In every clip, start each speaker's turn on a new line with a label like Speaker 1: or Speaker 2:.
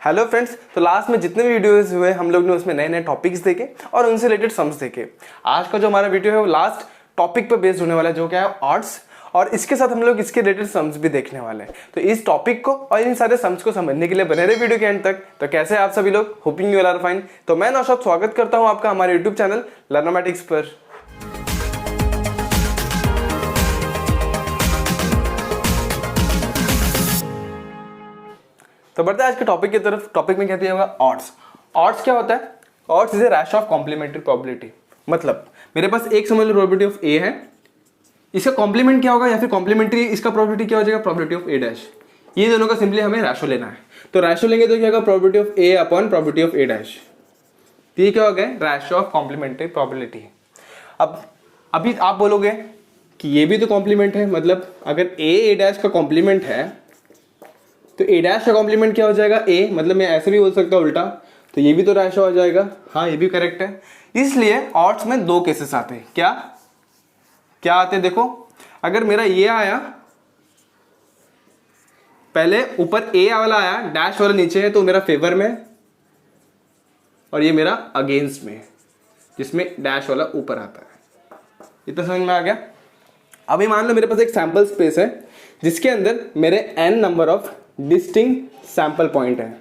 Speaker 1: Hello friends, तो last में जितने भी वीडियोस हुए हम लोग ने उसमें नए नए टॉपिक्स देखे और उनसे रिलेटेड सम्स देखे। आज का जो हमारा वीडियो है वो लास्ट टॉपिक पर बेस्ड होने वाला है, जो क्या है ऑड्स, और इसके साथ हम लोग इसके रिलेटेड सम्स भी देखने वाले हैं। तो इस टॉपिक को और इन सारे सम्स को समझने के लिए बने रहे वीडियो के एंड तक। तो कैसे आप सभी लोग, होपिंग यू आर फाइन। तो मैं नौशाद स्वागत करता हूँ आपका हमारे यूट्यूब चैनल लर्नोमैटिक्स पर। तो बढ़ते हैं आज के टॉपिक की तरफ। टॉपिक में क्या दिया होगा, ऑड्स। ऑड्स क्या होता है? Odds is a ratio of complementary probability. मतलब मेरे पास एक समझ लो प्रोबेबिलिटी ऑफ ए है, इसका कॉम्प्लीमेंट क्या होगा या फिर कॉम्प्लीमेंट्री इसका प्रोबेबिलिटी क्या हो जाएगा, प्रोबेबिलिटी ऑफ ए डैश। ये दोनों का सिंपली हमें रैशो लेना है। तो रैशो लेंगे तो क्या होगा, probability of A upon probability of A dash. ये क्या हो गया, रैशो ऑफ कॉम्प्लीमेंट्री प्रोबेबिलिटी। अब अभी आप बोलोगे कि ये भी तो कॉम्प्लीमेंट है, मतलब अगर ए डैश का कॉम्प्लीमेंट है तो ए डैश का कॉम्प्लीमेंट क्या हो जाएगा, ए। मतलब मैं ऐसे भी बोल सकता हूँ उल्टा, तो ये भी तो रैशो हो जाएगा। हाँ, ये भी करेक्ट है। इसलिए ऑड्स में दो केसेस आते हैं। क्या क्या आते हैं, देखो, अगर मेरा ये आया, पहले ऊपर ए वाला आया, डैश वाला नीचे है, तो मेरा फेवर में, और ये मेरा अगेंस्ट में, जिसमें डैश वाला ऊपर आता है। इतना समझ में आ गया। अभी मान लो मेरे पास एक सैंपल स्पेस है जिसके अंदर मेरे n number of distinct sample point है।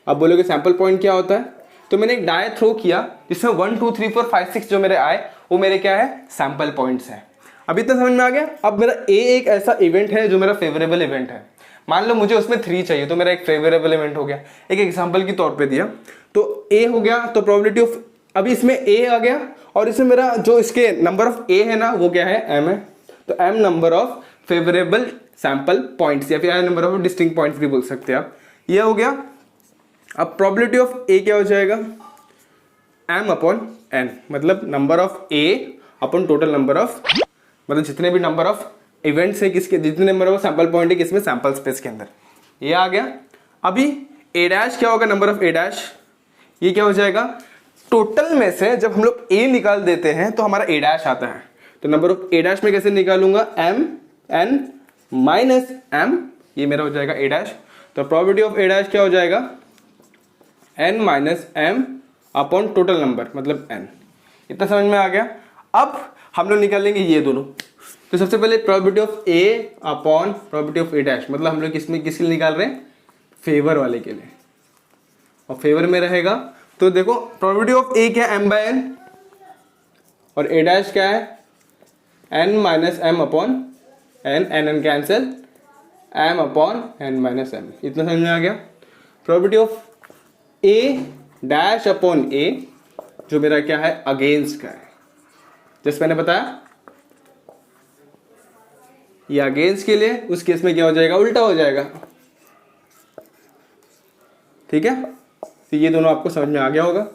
Speaker 1: अब बोलोगे सैंपल पॉइंट क्या होता है, तो मैंने एक डाई थ्रो किया जिसमें 1 2 3 4 5 6 जो मेरे आए वो मेरे क्या है, सैंपल पॉइंट्स है। अभी तक समझ में आ गया। अब मेरा ए एक ऐसा इवेंट है जो मेरा फेवरेबल इवेंट है। मान लो मुझे उसमें 3 चाहिए, तो मेरा एक फेवरेबल इवेंट हो गया। एक एग्जांपल के तौर पे दिया, तो ए हो गया, तो प्रोबेबिलिटी ऑफ, अभी इसमें ए आ गया और इसमें मेरा जो इसके नंबर ऑफ ए है ना, वो क्या है, एम है। तो M number of favourable sample points, या फिर M number of distinct points भी बोल सकते हैं आप। ये हो गया। अब प्रोबेबिलिटी ऑफ ए क्या हो जाएगा, एम अपॉन एन, मतलब number of A upon total number of, मतलब जितने भी नंबर ऑफ इवेंट्स है किसके, जितने नंबर ऑफ सैंपल पॉइंट है किसमें, सैंपल स्पेस के अंदर। ये आ गया। अभी ए डैश क्या होगा, नंबर ऑफ ए डैश, ये क्या हो जाएगा, टोटल में से जब हम लोग ए निकाल देते हैं तो हमारा ए डैश आता है। तो नंबर ऑफ ए डैश में कैसे निकालूंगा, एम एन माइनस एम, ये मेरा हो जाएगा ए डैश। तो प्रोबेबिलिटी ऑफ ए डैश क्या हो जाएगा, N minus M upon total number, मतलब एन। इतना समझ में आ गया। अब हम लोग निकालेंगे ये दोनों। तो सबसे पहले probability of A upon probability of A dash, मतलब हम लोग इसमें किसके लिए निकाल रहे हैं, फेवर वाले के लिए। और फेवर में रहेगा, तो देखो प्रोबेबिलिटी ऑफ ए क्या है, एम बाय एन, और ए डैश क्या है, N minus M upon N, N N cancel, M upon N minus M. इतना समझ में आ गया। Probability of A dash upon A, जो मेरा क्या है, अगेंस्ट का है, जैसे मैंने बताया ये अगेंस्ट के लिए, उस केस में क्या हो जाएगा, उल्टा हो जाएगा। ठीक है, तो ये दोनों आपको समझ में आ गया होगा।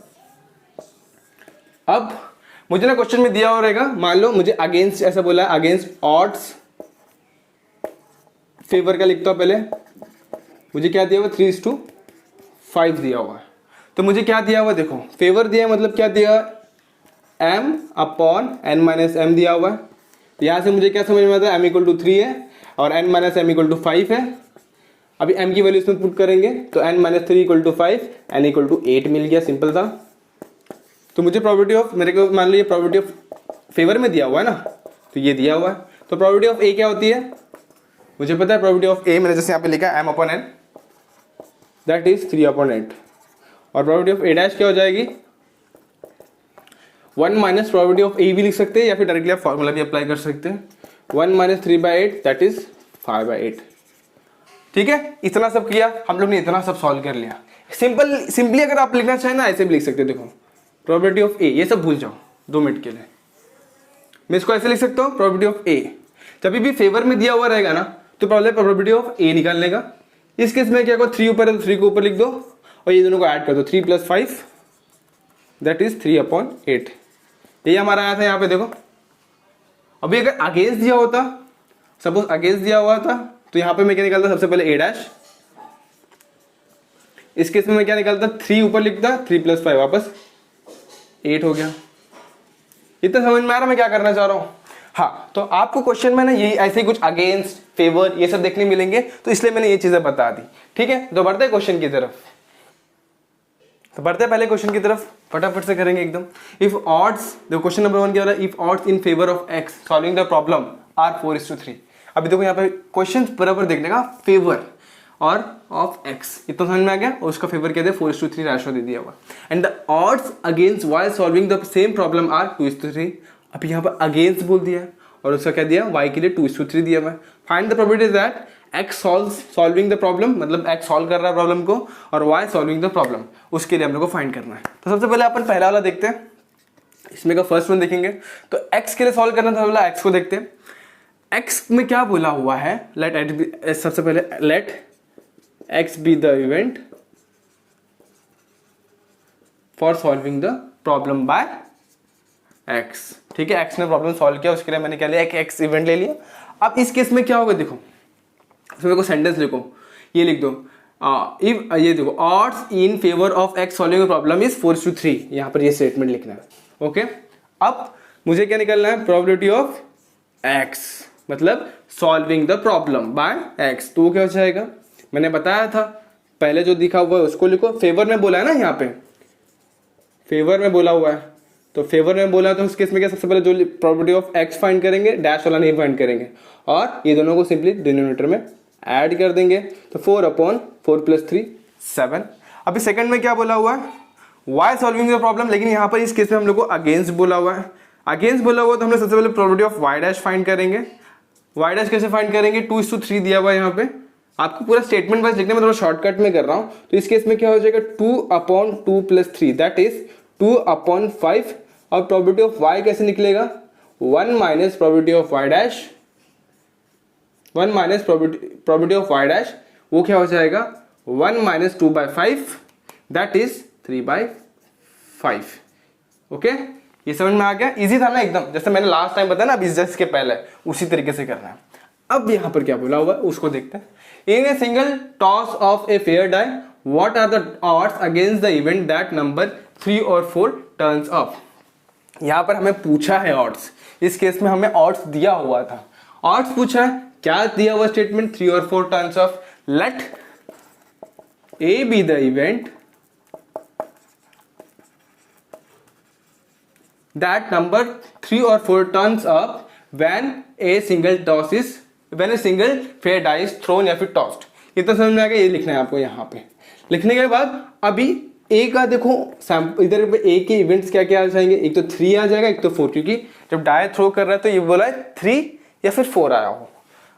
Speaker 1: अब मुझे ना क्वेश्चन में दिया हो रहेगा, मान लो मुझे अगेंस्ट ऐसा बोला है, अगेंस्ट ऑड्स फेवर का लिखता हूं। पहले मुझे क्या दिया हुआ, 3:5 दिया हुआ है। तो मुझे क्या दिया हुआ, देखो फेवर दिया है, मतलब क्या दिया, m upon n minus M दिया हुआ है। तो यहां से मुझे क्या समझ में आता है, m इक्वल टू 3 है और n minus M equal to 5 है। अभी m की वैल्यू इसमें पुट करेंगे तो n minus 3 equal to 5, n equal to 8 मिल गया। सिंपल था। तो मुझे प्रोबेबिलिटी ऑफ, मेरे को मान लो ये प्रोबेबिलिटी ऑफ फेवर में दिया हुआ है ना, तो ये दिया हुआ है। तो प्रोबेबिलिटी ऑफ ए क्या होती है, मुझे पता है प्रोबेबिलिटी ऑफ ए, मैंने जैसे यहाँ पे लिखा है m upon n, that is 3 upon 8। और प्रोबेबिलिटी ऑफ ए डैश क्या हो जाएगी, 1 माइनस प्रोबेबिलिटी ऑफ ए भी लिख सकते हैं, या फिर डायरेक्टली आप फॉर्मूला भी अप्लाई कर सकते हैं। 1 माइनस 3/8 दैट इज 5/8। ठीक है, इतना सब किया हम लोग ने, इतना सब सॉल्व कर लिया। सिंपली अगर आप लिखना चाहें ना, ऐसे भी लिख सकते हैं। देखो प्रोबेबिलिटी ऑफ ए, ये सब भूल जाओ 2 मिनट के लिए। मैं इसको ऐसे लिख सकता हूँ, प्रोबेबिलिटी ऑफ ए जब भी फेवर में दिया हुआ रहेगा ना, तो पहले प्रोबेबिलिटी ऑफ ए निकालने का। इस केस में क्या करो, 3 ऊपर है तो 3 को ऊपर लिख दो और ये दोनों को ऐड कर दो, 3 + 5 दैट इज 3/8। यही हमारा आया था यहाँ पे। देखो अभी अगर अगेंस्ट दिया होता, सपोज अगेंस्ट दिया हुआ था, तो यहाँ पे मैं क्या निकालता, सबसे पहले ए डैश। इस केस में मैं क्या निकालता, 3 ऊपर लिखता, 3 + 5 वापस 8 हो गया। इतना समझ में आ रहा मैं क्या करना चाह रहा हूँ। हाँ, तो आपको क्वेश्चन में ना ये ऐसे ही कुछ अगेंस्ट, फेवर ये सब देखने मिलेंगे, तो इसलिए मैंने ये चीजें बता दी। ठीक है, तो बढ़ते हैं क्वेश्चन की तरफ। तो बढ़ते हैं पहले क्वेश्चन की तरफ, फटाफट से करेंगे एकदम। इफ ऑड्स, देखो क्वेश्चन नंबर 1 क्या हो रहा है, if odds in favour of X solving the problem are 4:3। अभी देखो यहाँ पे क्वेश्चन बराबर देखने का, फेवर और ऑफ एक्स इतना समझ में आ गया, और उसका फेवर क्या दिया, 4:3 रेशो दे दिया हुआ। And the odds against Y solving the same problem are 2:3। अभी यहाँ पर अगेंस्ट बोल दिया और उसका क्या दिया, y के लिए 2:3 दिया हुआ है। Find the probability that x solving the problem, मतलब x सॉल्व कर रहा है प्रॉब्लम को, और y सॉल्विंग द प्रॉब्लम, उसके लिए हम लोग को फाइंड करना है। तो सबसे पहले अपन पहला वाला देखते हैं, इसमें का फर्स्ट वन देखेंगे। तो x के लिए सॉल्व करना था, पहला x को देखते हैं। x में क्या बोला हुआ है, सबसे पहले let x be the event for solving the problem by x। ठीक है, x ने प्रॉब्लम सॉल्व किया, उसके लिए मैंने क्या लिया, एक x इवेंट ले लिया। अब इस केस में क्या होगा, देखो इसमें को सेंटेंस लिखो, ये लिख दो, इफ ये देखो odds in favour of x solving problem is 4:3, यहाँ पर ये स्टेटमेंट लिखना है। ओके, अब मुझे क्या निकालना है, प्रोबेबिलिटी ऑफ x, मतलब solving the problem by x। तो क्या हो जाएगा, मैंने बताया था पहले जो दिखा हुआ है उसको लिखो। फेवर में बोला है ना, यहाँ पे फेवर में बोला हुआ है, तो फेवर में बोला तो उस केस में क्या, सबसे पहले जो प्रोबेबिलिटी ऑफ x फाइंड करेंगे, डैश वाला नहीं फाइंड करेंगे, और ये दोनों को सिंपली डिनोमिनेटर में ऐड कर देंगे। तो 4/4 + 3 7। अभी सेकंड में क्या बोला हुआ है, y सॉल्विंग द प्रॉब्लम, लेकिन यहाँ पर इस केस में हम लोग को अगेंस्ट बोला हुआ है। अगेंस्ट बोला हुआ तो हम लोग सबसे पहले probability of y dash find करेंगे। y डैश कैसे फाइंड करेंगे, 2:3 दिया हुआ है यहाँ पे। आपको पूरा स्टेटमेंट वाइज लिखने में थोड़ा शॉर्टकट में कर रहा हूँ। तो इस केस में क्या हो जाएगा, 2/2 + 3 दैट इज 2/5। और प्रोबेबिलिटी ऑफ y कैसे निकलेगा, 1 - probability of y dash, 1 - probability of y dash, वो क्या हो जाएगा, 1 - 2/5 दैट इज 3/5। ओके, ये समझ में आ गया, इजी था ना एकदम, जैसे मैंने लास्ट टाइम बताया ना, अब इस के पहले उसी तरीके से करना है। अब यहाँ पर क्या बोला हुआ है उसको देखते हैं। In a single toss of a fair die what are the odds against the event that number 3 और 4 टर्न्स अप। यहाँ पर हमें पूछा है ऑड्स, इस केस में हमें ऑड्स दिया हुआ था, ऑड्स पूछा है, क्या दिया हुआ स्टेटमेंट, 3 और 4 turns up. Let A be the event that number 3 और 4 turns up when a single fair die is thrown या फिर टॉस्ड। इतना समझ में आ गया, ये लिखना है आपको यहाँ पे। लिखने के बाद अभी ए का देखो इधर पे ए के इवेंट्स क्या क्या आ जाएंगे, एक तो 3 आ जाएगा, एक तो 4, क्योंकि जब डाई थ्रो कर रहा है तो ये बोला है 3 या फिर 4 आया हो।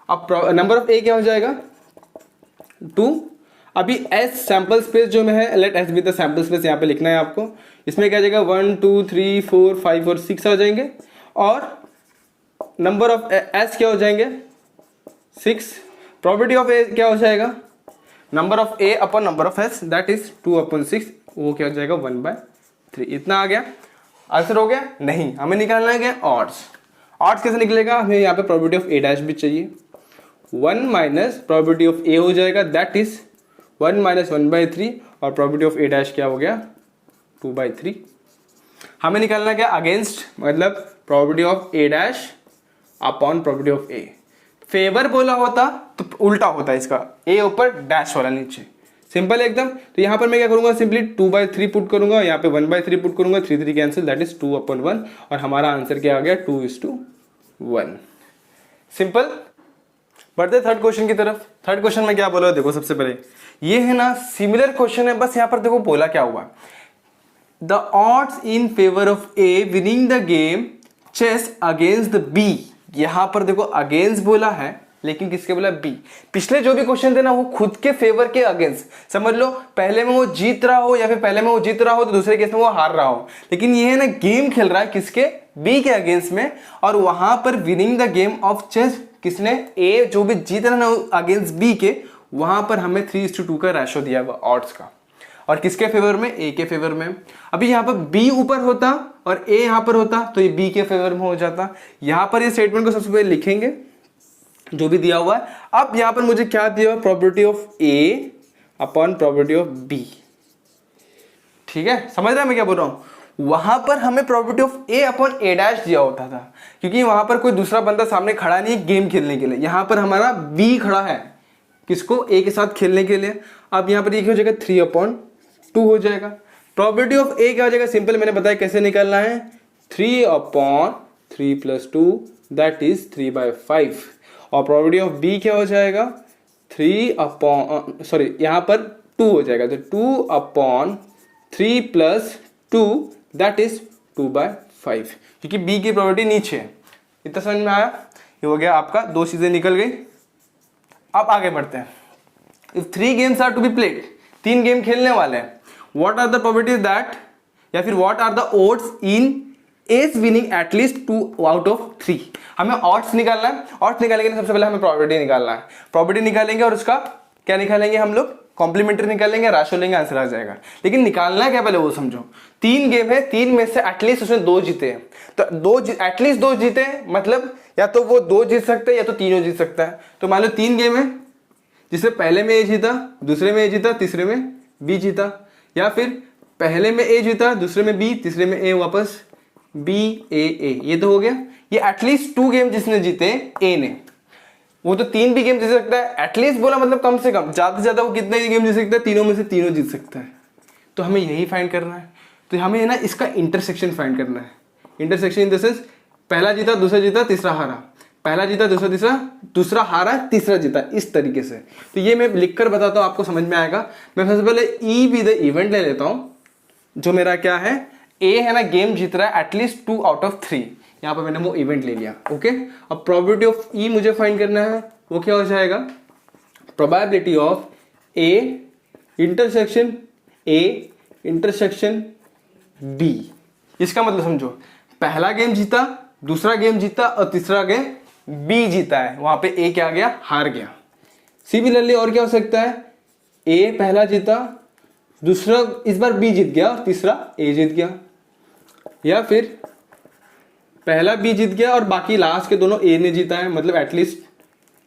Speaker 1: अब नंबर ऑफ ए क्या हो जाएगा, 2। अभी एस सैंपल स्पेस जो में है, let S be the sample space, यहाँ पे लिखना है आपको। इसमें क्या जाएगा, 1 2 3 4 5 और 6 आ जाएंगे, और नंबर ऑफ एस क्या हो जाएंगे, 6। प्रोबेबिलिटी ऑफ ए क्या हो जाएगा, number of A upon number of S that is 2/6, वो क्या हो जाएगा, 1/3। इतना आ गया, आंसर हो गया। नहीं, हमें निकालना है ऑड्स। ऑड्स कैसे निकलेगा, हमें यहाँ पे प्रोबेबिलिटी ऑफ ए डैश भी चाहिए। 1 - प्रोबेबिलिटी ऑफ ए हो जाएगा दैट इज 1 - 1/3, और प्रोबेबिलिटी ऑफ ए डैश क्या हो गया, 2/3। हमें निकालना क्या, अगेंस्ट, मतलब probability of A dash upon probability of A. Favour बोला होता तो उल्टा होता इसका, ए ऊपर डैश वाला नीचे, सिंपल एकदम। तो यहाँ पर मैं क्या करूंगा, सिंपली 2/3 पुट करूंगा, यहाँ पे 1/3 पुट करूंगा, 3 कैंसिल दैट इज 2/1, और हमारा आंसर क्या आ गया, 2:1। सिंपल। बढ़ते थर्ड क्वेश्चन की तरफ। थर्ड क्वेश्चन में क्या बोला, देखो सबसे पहले ये है ना सिमिलर क्वेश्चन है, बस यहाँ पर देखो बोला क्या हुआ, the odds in favour of A winning the game chess against the B. यहां पर देखो अगेंस्ट बोला है, लेकिन किसके बोला, बी। पिछले जो भी क्वेश्चन थे ना वो खुद के फेवर के अगेंस्ट, समझ लो पहले में वो जीत रहा हो या फिर पहले में वो जीत रहा हो तो दूसरे केस में वो हार रहा हो, लेकिन ये है ना गेम खेल रहा है किसके, बी के अगेंस्ट में, और वहां पर winning the game of chess किसने, ए जो भी जीत रहा है ना अगेंस्ट बी के, वहां पर हमें 3:2 का रेशो दिया हुआ ऑड्स का, और किसके फेवर में, ए के फेवर में। अभी यहाँ पर बी ऊपर होता और ए यहाँ पर होता तो ये बी के फेवर में हो जाता। यहाँ पर ये स्टेटमेंट को सबसे पहले लिखेंगे जो भी दिया हुआ है। अब यहाँ पर मुझे क्या दिया हुआ, probability of A upon probability of B. ठीक है, समझ रहे हैं मैं क्या बोल रहा हूँ। वहां पर हमें probability of A upon A dash दिया होता था, क्योंकि वहां पर कोई दूसरा बंदा सामने खड़ा नहीं है गेम खेलने के लिए। यहाँ पर हमारा बी खड़ा है किसको, ए के साथ खेलने के लिए। अब यहाँ पर ये हो जाएगा 3/2 हो जाएगा। प्रोबेबिलिटी ऑफ ए क्या हो जाएगा, सिंपल मैंने बताया कैसे निकालना है, 3/3 + 2 दैट इज 3/5। और प्रोबेबिलिटी ऑफ बी क्या हो जाएगा, यहाँ पर 2 हो जाएगा, तो 2/3 + 2 दैट इज 2/5, क्योंकि बी की प्रोबेबिलिटी नीचे है। इतना समझ में आया, ये हो गया आपका, 2 चीजें निकल गई। अब आगे बढ़ते हैं। If 3 games are to be played, 3 game खेलने वाले हैं, what are the probabilities that, या फिर what are the odds in as winning at least 2 out of 3। हमें ऑड्स निकालना है। ऑड्स निकालने के लिए सबसे पहले हमें प्रोबेबिलिटी निकालना है। प्रोबेबिलिटी निकालेंगे और उसका क्या निकालेंगे हम लोग, कॉम्प्लीमेंट्री निकालेंगे, रेशो लेंगे, आंसर आ जाएगा। लेकिन निकालना क्या पहले वो समझो। 3 गेम है, 3 में से एटलीस्ट उसने 2 जीते हैं, तो एटलीस्ट 2 जीते हैं, मतलब या तो वो 2 जीत सकते हैं या तो तीनों जीत सकता है। तो मान लो 3 गेम है जिससे पहले में ए जीता, दूसरे में ए जीता, तीसरे में बी जीता, या फिर पहले में ए जीता, दूसरे में बी, तीसरे में ए, वापस बी ए ए, ये तो हो गया। ये एटलीस्ट 2 गेम जिसने जीते ए ने, वो तो 3 भी गेम जीत सकता है। एटलीस्ट बोला मतलब कम से कम, ज्यादा से ज्यादा वो कितने गेम जीत सकता है, तीनों में से तीनों जीत सकता है। तो हमें यही फाइंड करना है। तो हमें ना इसका इंटरसेक्शन फाइंड करना है। इंटरसेक्शन इन द सेंस, पहला जीता, दूसरा जीता, तीसरा हारा, पहला जीता, दूसरा तीसरा, दूसरा हारा, तीसरा जीता, इस तरीके से। तो ये मैं लिखकर बताता हूं, आपको समझ में आएगा। मैं सबसे पहले ई बी द इवेंट ले लेता हूं, जो मेरा क्या है, ए है ना, गेम जीत रहा है एटलीस्ट 2 आउट ऑफ 3। यहां पर मैंने वो इवेंट ले लिया, ओके। अब प्रोबेबिलिटी ऑफ ई मुझे फाइंड करना है, वो क्या हो जाएगा, probability of A intersection B. इसका मतलब समझो, पहला गेम जीता, दूसरा गेम जीता और तीसरा गेम बी जीता है, वहां पे ए क्या गया, हार गया। सिमिलरली और क्या हो सकता है, ए पहला जीता, दूसरा इस बार बी जीत गया और तीसरा ए जीत गया, या फिर पहला बी जीत गया और बाकी लास्ट के दोनों ए ने जीता है, मतलब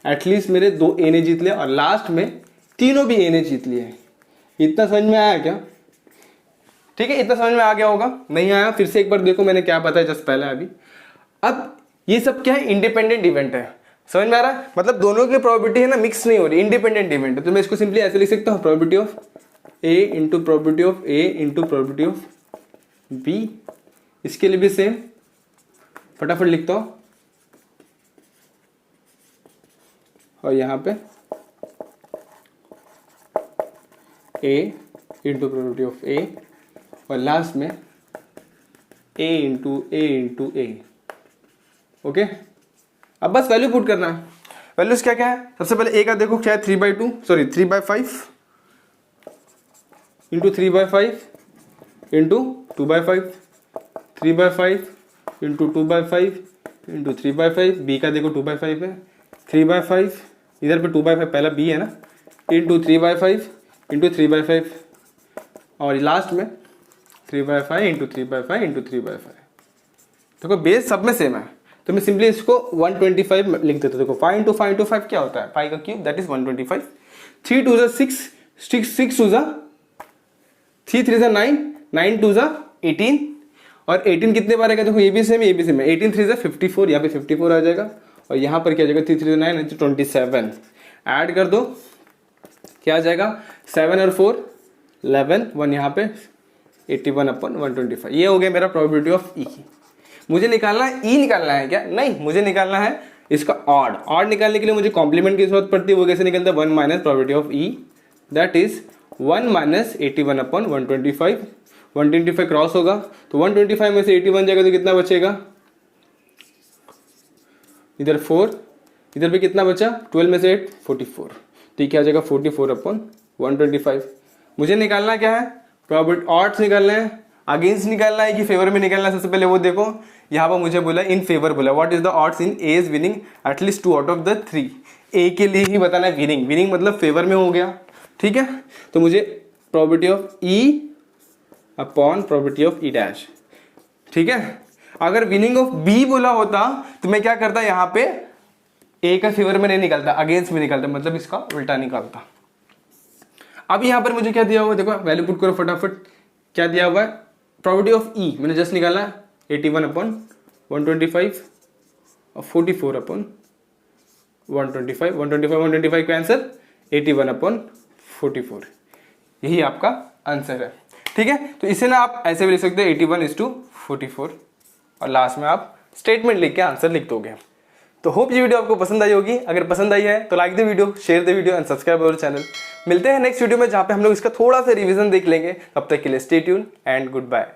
Speaker 1: एटलीस्ट मेरे 2 ए ने जीत लिया और लास्ट में तीनों भी ए ने जीत लिए। इतना समझ में आया क्या, ठीक है, इतना समझ में आ गया होगा। नहीं आया फिर से एक बार देखो मैंने क्या बताया जस्ट पहले अभी। अब ये सब क्या है, इंडिपेंडेंट इवेंट है, समझ में आ रहा है, मतलब दोनों की प्रोबेबिलिटी है ना मिक्स नहीं हो रही, इंडिपेंडेंट इवेंट है। तो मैं इसको सिंपली ऐसे लिख सकता हूँ, probability of A into probability of A into probability of B. इसके लिए भी सेम, फटाफट लिखता हूं, और यहां पे a into probability of a और लास्ट में a इंटू a। ओके, अब बस वैल्यू पुट करना है। वैल्यूज क्या क्या है, सबसे पहले a का देखो क्या है, 3/5 into 3/5 into 2/5, 3/5 into 2/5 into 3/5। B का देखो 2/5 है, 3/5 इधर पे 2/5 पहला बी है ना, इंटू 3/5 इंटू 3/5 और लास्ट में 3/5 इंटू 3/5 इंटू 3/5। देखो बेस सब में सेम है, तो मैं सिंपली इसको 125 लिख देता हूँ। देखो 5 इंटू 5 इंटू 5 क्या होता है, 5 का क्यूब दैट इज 125। 3 2 6, 6 2 3 3 9, 9 2 18 और 18 कितने बार आएगा, देखो ये भी सेम है, ये भी सेम है। 18 3 54, यहाँ पे 54 आ जाएगा और यहाँ पर क्या आ जाएगा, 3 3 9 27। ऐड कर दो, क्या आ जाएगा, 7 और 4 11, 1 यहाँ पे 81/125। ये हो गया मेरा प्रोबेबिलिटी ऑफ ई। मुझे निकालना है ई, निकालना है क्या, नहीं मुझे निकालना है इसका ऑड। ऑड निकालने के लिए मुझे कॉम्प्लीमेंट की जरूरत पड़ती है, वो कैसे निकलता है, 1 minus probability of E that is 1 minus 81/125। 125 cross होगा तो 125 में से 81 जाएगा तो कितना बचेगा, इधर 4, इधर भी कितना बचा, 12 में से 8 44, तो ये क्या आ जाएगा 44/125। मुझे निकालना क्या है, प्रोबेबिलिटी ऑड्स निकालना है, अगेंस्ट निकालना है कि फेवर में निकालना है। सबसे पहले वो देखो, यहाँ पर मुझे बोला इन फेवर बोला, what is the odds in A is winning at least 2 out of the 3। ए के लिए ही बताना है विनिंग, विनिंग मतलब फेवर में हो गया, ठीक है। तो मुझे probability of E upon probability of E dash, ठीक है। अगर विनिंग ऑफ बी बोला होता तो मैं क्या करता, यहाँ पे ए का फेवर में नहीं निकालता, अगेंस्ट में निकालता, मतलब इसका उल्टा निकालता। अब यहाँ पर मुझे क्या दिया हुआ, देखो वैल्यू पुट करो फटाफट, क्या दिया हुआ है, प्रॉपर्टी ऑफ ई मैंने जस्ट निकाला 81/125 और 44/125 125 का आंसर 81/44, यही आपका आंसर है। ठीक है, तो इसे ना आप ऐसे भी लिख सकते हो 81:44 और लास्ट में आप स्टेटमेंट लिख के आंसर लिख दोगे। तो होप ये वीडियो आपको पसंद आई होगी। अगर पसंद आई है तो like the video, share the video and subscribe our channel. मिलते हैं नेक्स्ट वीडियो में जहां पे हम लोग इसका थोड़ा सा रिवीजन देख लेंगे। तब तक के लिए stay tune and good bye.